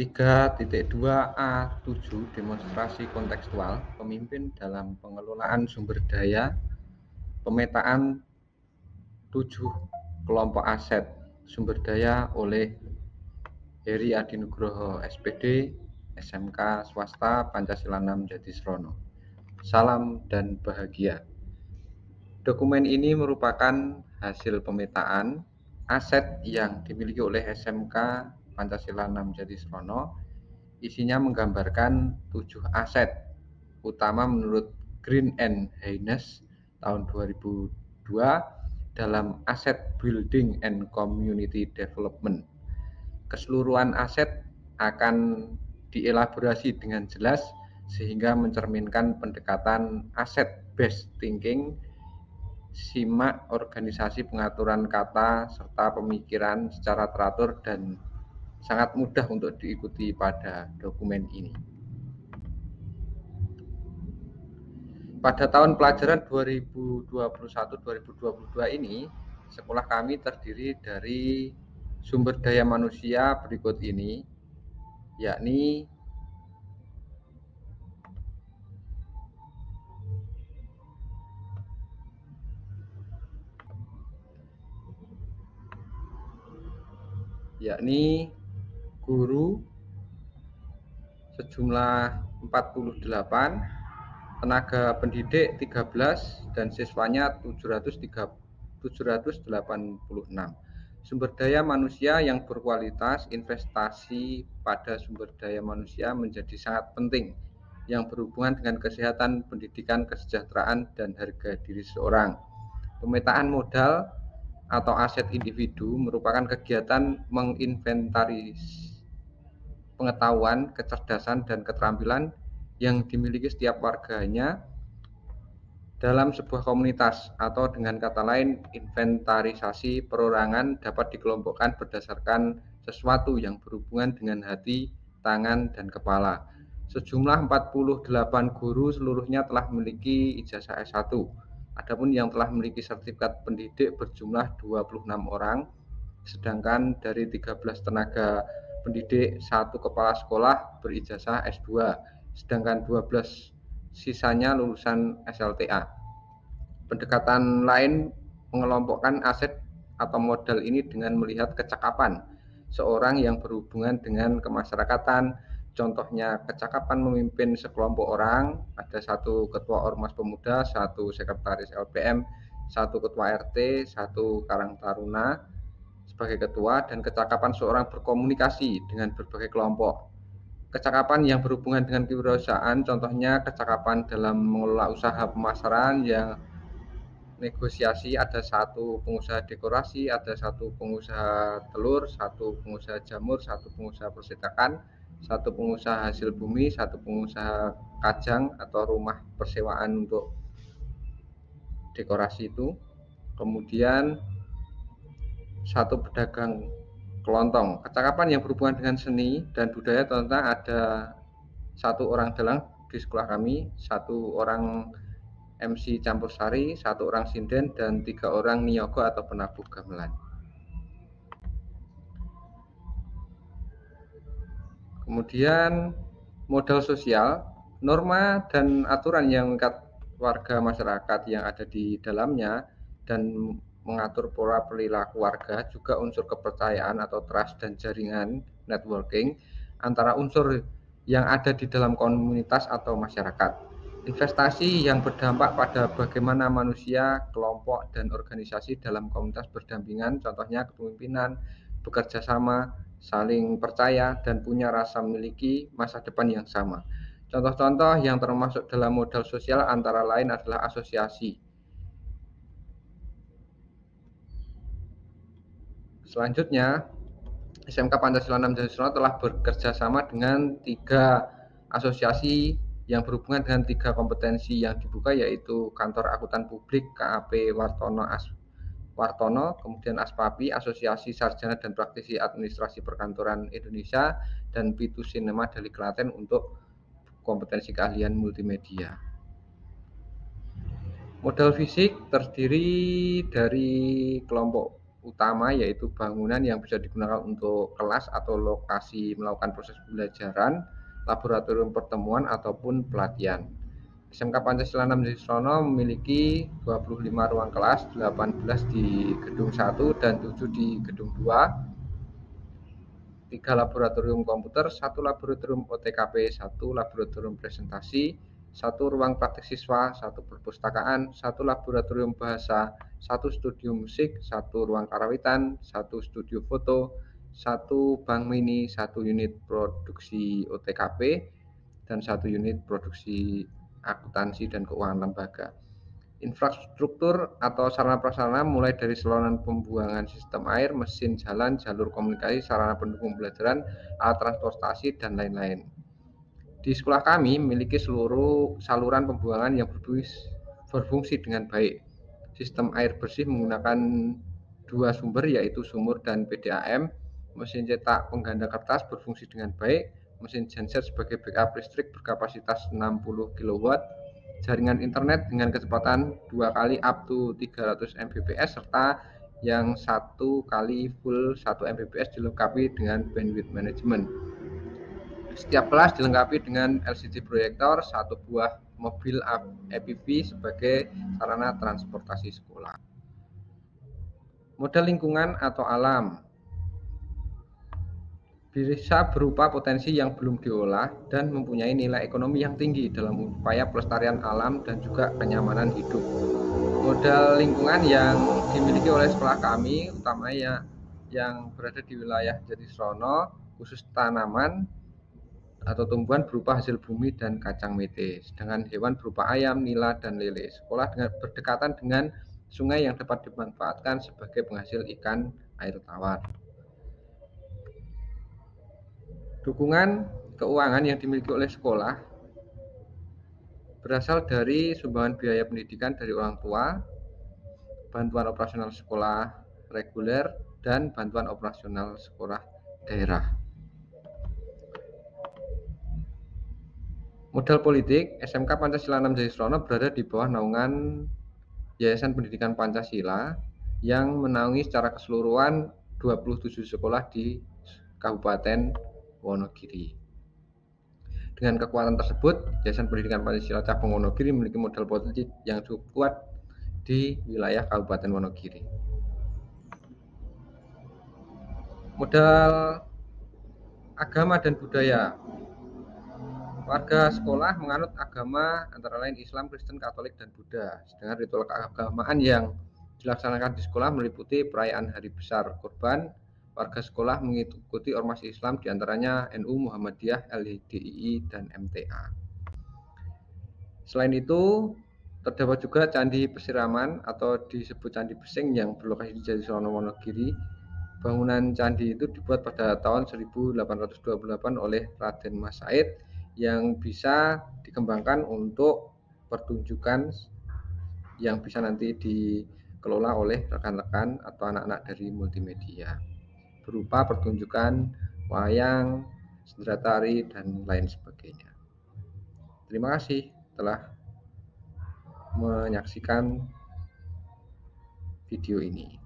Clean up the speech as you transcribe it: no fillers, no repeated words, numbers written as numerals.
3.2a7 demonstrasi kontekstual pemimpin dalam pengelolaan sumber daya, pemetaan 7 kelompok aset sumber daya oleh Heri Adinugroho SPD, SMK Swasta Pancasila 6 Jatisrono. Salam dan bahagia. Dokumen ini merupakan hasil pemetaan aset yang dimiliki oleh SMK Pancasila 6 Jatisrono. Isinya menggambarkan 7 aset utama menurut Green and Haynes tahun 2002 dalam Asset Building and Community Development. Keseluruhan aset akan dielaborasi dengan jelas sehingga mencerminkan pendekatan asset based thinking, simak organisasi pengaturan kata serta pemikiran secara teratur dan sangat mudah untuk diikuti pada dokumen ini. Pada tahun pelajaran 2021-2022 ini, sekolah kami terdiri dari sumber daya manusia berikut ini, yakni guru sejumlah 48, tenaga pendidik 13, dan siswanya 786. Sumber daya manusia yang berkualitas, investasi pada sumber daya manusia menjadi sangat penting yang berhubungan dengan kesehatan, pendidikan, kesejahteraan, dan harga diri seseorang. Pemetaan modal atau aset individu merupakan kegiatan menginventaris pengetahuan, kecerdasan, dan keterampilan yang dimiliki setiap warganya dalam sebuah komunitas, atau dengan kata lain, inventarisasi perorangan dapat dikelompokkan berdasarkan sesuatu yang berhubungan dengan hati, tangan, dan kepala. Sejumlah 48 guru seluruhnya telah memiliki ijazah S1. Adapun yang telah memiliki sertifikat pendidik berjumlah 26 orang, sedangkan dari 13 tenaga pendidik, 1 kepala sekolah berijazah S2, sedangkan 12 sisanya lulusan SLTA. Pendekatan lain mengelompokkan aset atau modal ini dengan melihat kecakapan seorang yang berhubungan dengan kemasyarakatan. Contohnya kecakapan memimpin sekelompok orang, ada 1 ketua Ormas Pemuda, 1 sekretaris LPM, 1 ketua RT, 1 Karang Taruna sebagai ketua, dan kecakapan seorang berkomunikasi dengan berbagai kelompok. Kecakapan yang berhubungan dengan kewirausahaan, contohnya kecakapan dalam mengelola usaha pemasaran yang negosiasi, ada 1 pengusaha dekorasi, ada 1 pengusaha telur, 1 pengusaha jamur, 1 pengusaha persetakan, 1 pengusaha hasil bumi, 1 pengusaha kajang atau rumah persewaan untuk dekorasi itu. Kemudian 1 pedagang kelontong. Kecakapan yang berhubungan dengan seni dan budaya, contohnya ada 1 orang dalang di sekolah kami, 1 orang MC campur sari, 1 orang sinden, dan 3 orang niaga atau penabuh gamelan. Kemudian modal sosial, norma dan aturan yang mengikat warga masyarakat yang ada di dalamnya dan mengatur pola perilaku warga, juga unsur kepercayaan atau trust dan jaringan networking antara unsur yang ada di dalam komunitas atau masyarakat. Investasi yang berdampak pada bagaimana manusia, kelompok, dan organisasi dalam komunitas berdampingan, contohnya kepemimpinan, bekerja sama, saling percaya, dan punya rasa memiliki masa depan yang sama. Contoh-contoh yang termasuk dalam modal sosial antara lain adalah asosiasi. Selanjutnya, SMK Pancasila 6 Jatisrono telah bekerja sama dengan 3 asosiasi yang berhubungan dengan 3 kompetensi yang dibuka, yaitu Kantor Akuntan Publik KAP Wartono, kemudian ASPAPI, Asosiasi Sarjana dan Praktisi Administrasi Perkantoran Indonesia, dan Pitu Cinema dari Klaten untuk kompetensi keahlian multimedia. Modal fisik terdiri dari kelompok utama, yaitu bangunan yang bisa digunakan untuk kelas atau lokasi melakukan proses pembelajaran, laboratorium pertemuan, ataupun pelatihan. SMK Pancasila 6 Jayasrono memiliki 25 ruang kelas, 18 di gedung 1 dan 7 di gedung 2, 3 laboratorium komputer, 1 laboratorium OTKP, 1 laboratorium presentasi, 1 ruang praktik siswa, 1 perpustakaan, 1 laboratorium bahasa, 1 studio musik, 1 ruang karawitan, 1 studio foto, 1 bank mini, 1 unit produksi OTKP, dan 1 unit produksi akuntansi dan keuangan lembaga. Infrastruktur atau sarana prasarana mulai dari saluran pembuangan sistem air, mesin jalan, jalur komunikasi, sarana pendukung pembelajaran, alat transportasi, dan lain-lain. Di sekolah kami memiliki seluruh saluran pembuangan yang berfungsi dengan baik. Sistem air bersih menggunakan 2 sumber, yaitu sumur dan PDAM. Mesin cetak pengganda kertas berfungsi dengan baik. Mesin genset sebagai backup listrik berkapasitas 60 kW. Jaringan internet dengan kecepatan 2 kali up to 300 Mbps, serta yang 1 kali full 1 Mbps dilengkapi dengan bandwidth management. Setiap kelas dilengkapi dengan LCD proyektor, 1 buah mobil EPV sebagai sarana transportasi sekolah. Modal lingkungan atau alam bisa berupa potensi yang belum diolah dan mempunyai nilai ekonomi yang tinggi dalam upaya pelestarian alam dan juga kenyamanan hidup. Modal lingkungan yang dimiliki oleh sekolah kami utamanya yang berada di wilayah Jayasrono, khusus tanaman atau tumbuhan berupa hasil bumi dan kacang mete, sedangkan hewan berupa ayam, nila, dan lele. Sekolah berdekatan dengan sungai yang dapat dimanfaatkan sebagai penghasil ikan air tawar. Dukungan keuangan yang dimiliki oleh sekolah berasal dari sumbangan biaya pendidikan dari orang tua, bantuan operasional sekolah reguler, dan bantuan operasional sekolah daerah. Modal politik, SMK Pancasila 6 Jayasrono berada di bawah naungan Yayasan Pendidikan Pancasila yang menaungi secara keseluruhan 27 sekolah di Kabupaten Wonogiri. Dengan kekuatan tersebut, Yayasan Pendidikan Pancasila Cabang Wonogiri memiliki modal politik yang cukup kuat di wilayah Kabupaten Wonogiri. Modal agama dan budaya. Warga sekolah menganut agama antara lain Islam, Kristen, Katolik, dan Buddha. Sedangkan ritual keagamaan yang dilaksanakan di sekolah meliputi perayaan hari besar Kurban. Warga sekolah mengikuti ormas Islam diantaranya NU, Muhammadiyah, LDII, dan MTA. Selain itu, terdapat juga Candi Persiraman atau disebut Candi Besing yang berlokasi di Jayasrono, Wonogiri. Bangunan candi itu dibuat pada tahun 1828 oleh Raden Mas Said yang bisa dikembangkan untuk pertunjukan yang bisa nanti dikelola oleh rekan-rekan atau anak-anak dari multimedia, berupa pertunjukan wayang, sendera tari, dan lain sebagainya. Terima kasih telah menyaksikan video ini.